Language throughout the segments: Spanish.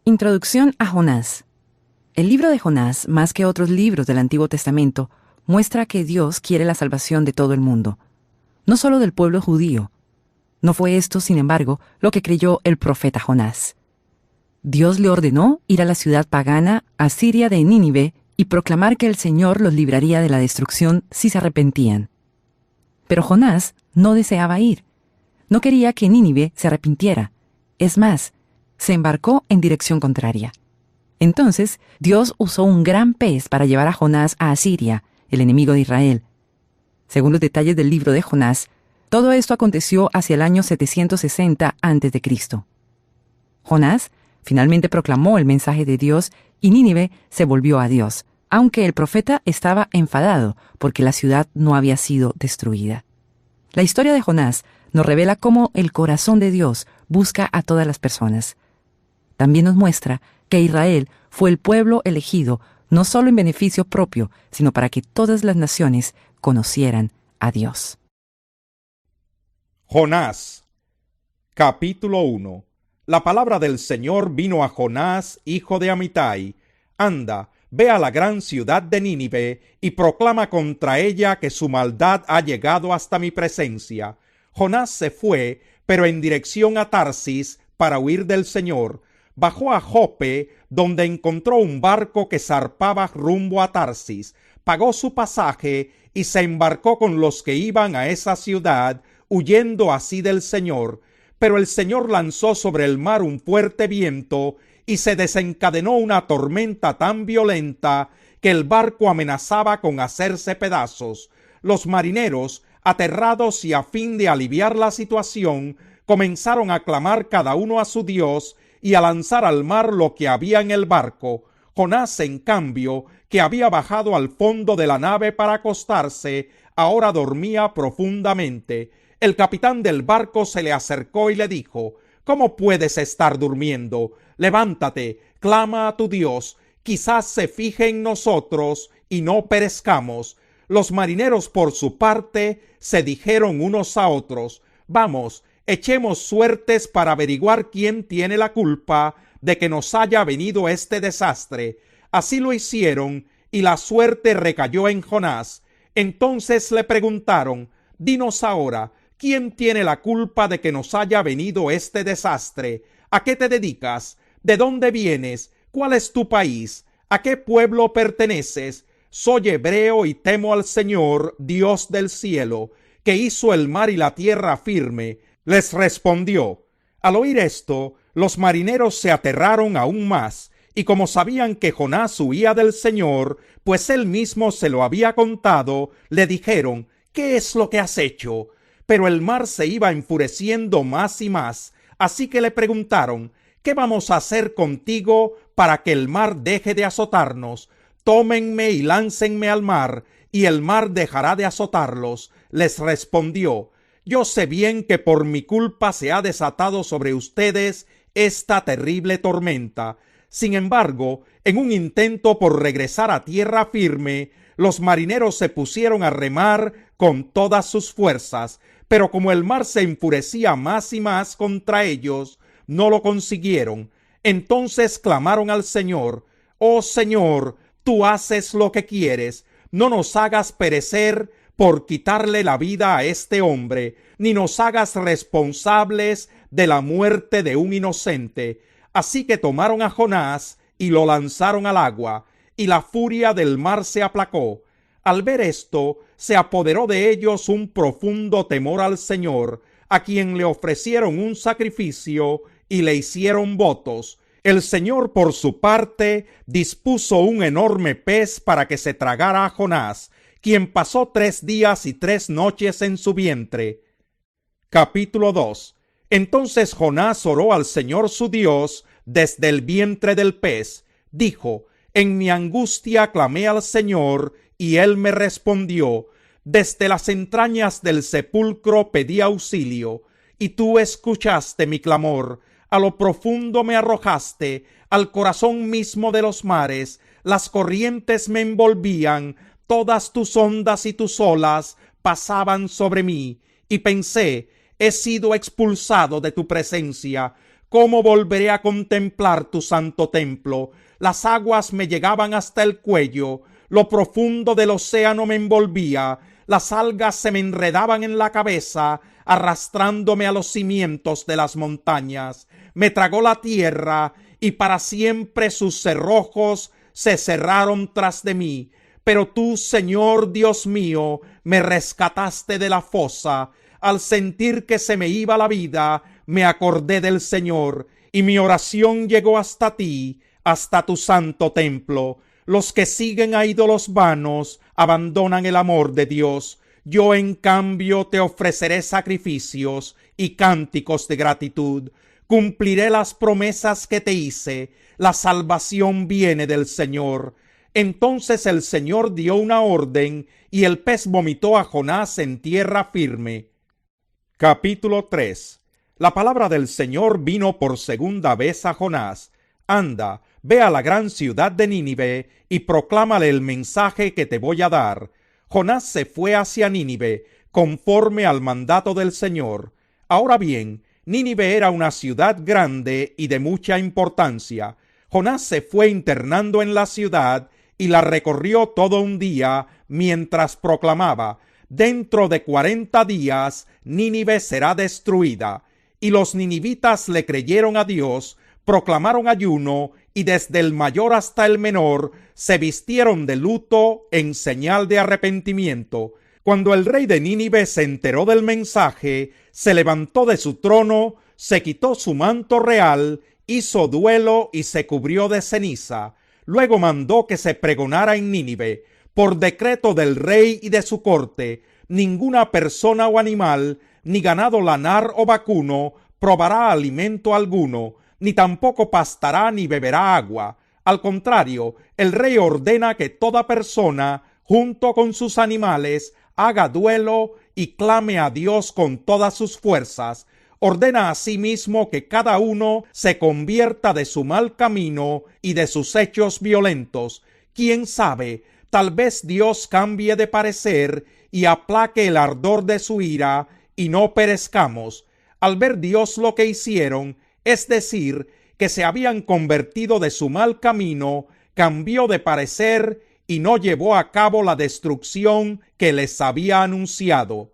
Introducción a Jonás. El libro de Jonás, más que otros libros del Antiguo Testamento, muestra que Dios quiere la salvación de todo el mundo, no solo del pueblo judío. No fue esto, sin embargo, lo que creyó el profeta Jonás. Dios le ordenó ir a la ciudad pagana, Asiria de Nínive, y proclamar que el Señor los libraría de la destrucción si se arrepentían. Pero Jonás no deseaba ir. No quería que Nínive se arrepintiera. Es más, se embarcó en dirección contraria. Entonces, Dios usó un gran pez para llevar a Jonás a Asiria, el enemigo de Israel. Según los detalles del libro de Jonás, todo esto aconteció hacia el año 760 a.C. Jonás finalmente proclamó el mensaje de Dios y Nínive se volvió a Dios, aunque el profeta estaba enfadado porque la ciudad no había sido destruida. La historia de Jonás nos revela cómo el corazón de Dios busca a todas las personas. También nos muestra que Israel fue el pueblo elegido no solo en beneficio propio, sino para que todas las naciones conocieran a Dios. Jonás, capítulo 1. La palabra del Señor vino a Jonás, hijo de Amitai. Anda, ve a la gran ciudad de Nínive y proclama contra ella que su maldad ha llegado hasta mi presencia. Jonás se fue, pero en dirección a Tarsis, para huir del Señor. Bajó a Jope, donde encontró un barco que zarpaba rumbo a Tarsis. Pagó su pasaje y se embarcó con los que iban a esa ciudad, huyendo así del Señor. Pero el Señor lanzó sobre el mar un fuerte viento y se desencadenó una tormenta tan violenta que el barco amenazaba con hacerse pedazos. Los marineros, aterrados y a fin de aliviar la situación, comenzaron a clamar cada uno a su Dios y a lanzar al mar lo que había en el barco. Jonás, en cambio, que había bajado al fondo de la nave para acostarse, ahora dormía profundamente. El capitán del barco se le acercó y le dijo: ¿Cómo puedes estar durmiendo? Levántate, clama a tu Dios, quizás se fije en nosotros y no perezcamos. Los marineros, por su parte, se dijeron unos a otros: Vamos, echemos suertes para averiguar quién tiene la culpa de que nos haya venido este desastre. Así lo hicieron, y la suerte recayó en Jonás. Entonces le preguntaron: Dinos ahora, ¿quién tiene la culpa de que nos haya venido este desastre? ¿A qué te dedicas? ¿De dónde vienes? ¿Cuál es tu país? ¿A qué pueblo perteneces? Soy hebreo y temo al Señor, Dios del cielo, que hizo el mar y la tierra firme. Les respondió. Al oír esto, los marineros se aterraron aún más, y como sabían que Jonás huía del Señor, pues él mismo se lo había contado, le dijeron: ¿Qué es lo que has hecho? Pero el mar se iba enfureciendo más y más, así que le preguntaron: ¿Qué vamos a hacer contigo para que el mar deje de azotarnos? Tómenme y láncenme al mar, y el mar dejará de azotarlos. Les respondió: Yo sé bien que por mi culpa se ha desatado sobre ustedes esta terrible tormenta. Sin embargo, en un intento por regresar a tierra firme, los marineros se pusieron a remar con todas sus fuerzas, pero como el mar se enfurecía más y más contra ellos, no lo consiguieron. Entonces clamaron al Señor: Oh Señor, tú haces lo que quieres, no nos hagas perecer por quitarle la vida a este hombre, ni nos hagas responsables de la muerte de un inocente. Así que tomaron a Jonás y lo lanzaron al agua, y la furia del mar se aplacó. Al ver esto, se apoderó de ellos un profundo temor al Señor, a quien le ofrecieron un sacrificio y le hicieron votos. El Señor, por su parte, dispuso un enorme pez para que se tragara a Jonás, quien pasó 3 días y 3 noches en su vientre. Capítulo 2. Entonces Jonás oró al Señor su Dios desde el vientre del pez. Dijo: En mi angustia clamé al Señor, y él me respondió. Desde las entrañas del sepulcro pedí auxilio, y tú escuchaste mi clamor. A lo profundo me arrojaste, al corazón mismo de los mares. Las corrientes me envolvían, todas tus ondas y tus olas pasaban sobre mí. Y pensé: he sido expulsado de tu presencia. ¿Cómo volveré a contemplar tu santo templo? Las aguas me llegaban hasta el cuello, lo profundo del océano me envolvía, las algas se me enredaban en la cabeza, arrastrándome a los cimientos de las montañas. Me tragó la tierra, y para siempre sus cerrojos se cerraron tras de mí. Pero tú, Señor Dios mío, me rescataste de la fosa. Al sentir que se me iba la vida, me acordé del Señor, y mi oración llegó hasta ti, hasta tu santo templo. Los que siguen a ídolos vanos abandonan el amor de Dios. Yo, en cambio, te ofreceré sacrificios y cánticos de gratitud. Cumpliré las promesas que te hice. La salvación viene del Señor. Entonces el Señor dio una orden, y el pez vomitó a Jonás en tierra firme. Capítulo 3. La palabra del Señor vino por segunda vez a Jonás. Anda, ve a la gran ciudad de Nínive y proclámale el mensaje que te voy a dar. Jonás se fue hacia Nínive, conforme al mandato del Señor. Ahora bien, Nínive era una ciudad grande y de mucha importancia. Jonás se fue internando en la ciudad y la recorrió todo un día mientras proclamaba: dentro de 40 días Nínive será destruida. Y los ninivitas le creyeron a Dios, proclamaron ayuno, y desde el mayor hasta el menor se vistieron de luto en señal de arrepentimiento. Cuando el rey de Nínive se enteró del mensaje, se levantó de su trono, se quitó su manto real, hizo duelo y se cubrió de ceniza. Luego mandó que se pregonara en Nínive, por decreto del rey y de su corte: ninguna persona o animal, ni ganado lanar o vacuno, probará alimento alguno, ni tampoco pastará ni beberá agua. Al contrario, el rey ordena que toda persona, junto con sus animales, haga duelo y clame a Dios con todas sus fuerzas. Ordena asimismo que cada uno se convierta de su mal camino y de sus hechos violentos. ¿Quién sabe? Tal vez Dios cambie de parecer y aplaque el ardor de su ira, y no perezcamos. Al ver Dios lo que hicieron, es decir, que se habían convertido de su mal camino, cambió de parecer y no llevó a cabo la destrucción que les había anunciado.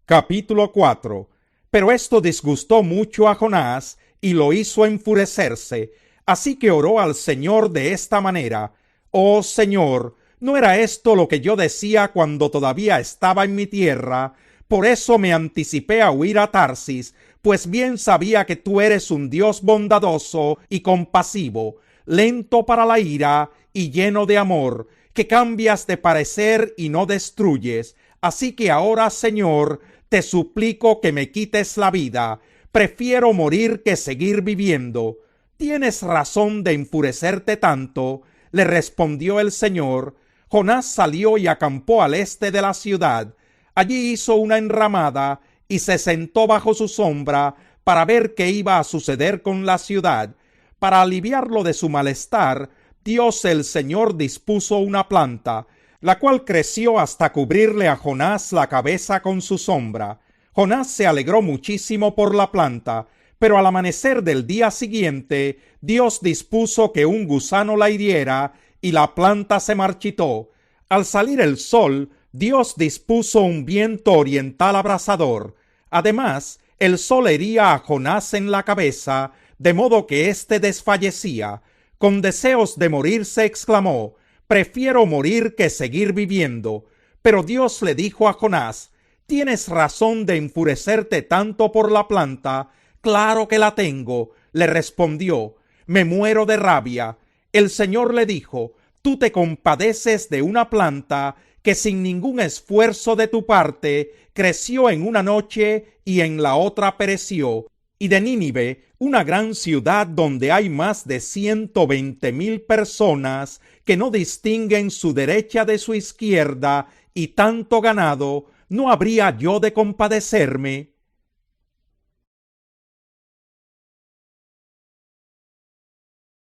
Capítulo 4. Pero esto disgustó mucho a Jonás y lo hizo enfurecerse, así que oró al Señor de esta manera: oh Señor, ¿no era esto lo que yo decía cuando todavía estaba en mi tierra? Por eso me anticipé a huir a Tarsis, pues bien sabía que tú eres un Dios bondadoso y compasivo, lento para la ira y lleno de amor, que cambias de parecer y no destruyes. Así que ahora, Señor, te suplico que me quites la vida. Prefiero morir que seguir viviendo. ¿Tienes razón de enfurecerte tanto?, le respondió el Señor. Jonás salió y acampó al este de la ciudad. Allí hizo una enramada y se sentó bajo su sombra para ver qué iba a suceder con la ciudad. Para aliviarlo de su malestar, Dios el Señor dispuso una planta, la cual creció hasta cubrirle a Jonás la cabeza con su sombra. Jonás se alegró muchísimo por la planta, pero al amanecer del día siguiente, Dios dispuso que un gusano la hiriera y la planta se marchitó. Al salir el sol, Dios dispuso un viento oriental abrasador. Además, el sol hería a Jonás en la cabeza, de modo que éste desfallecía. Con deseos de morir se exclamó: prefiero morir que seguir viviendo. Pero Dios le dijo a Jonás: ¿tienes razón de enfurecerte tanto por la planta? Claro que la tengo, le respondió. Me muero de rabia. El Señor le dijo: tú te compadeces de una planta que sin ningún esfuerzo de tu parte creció en una noche y en la otra pereció, y de Nínive, una gran ciudad donde hay más de 120,000 personas que no distinguen su derecha de su izquierda, y tanto ganado, ¿no habría yo de compadecerme?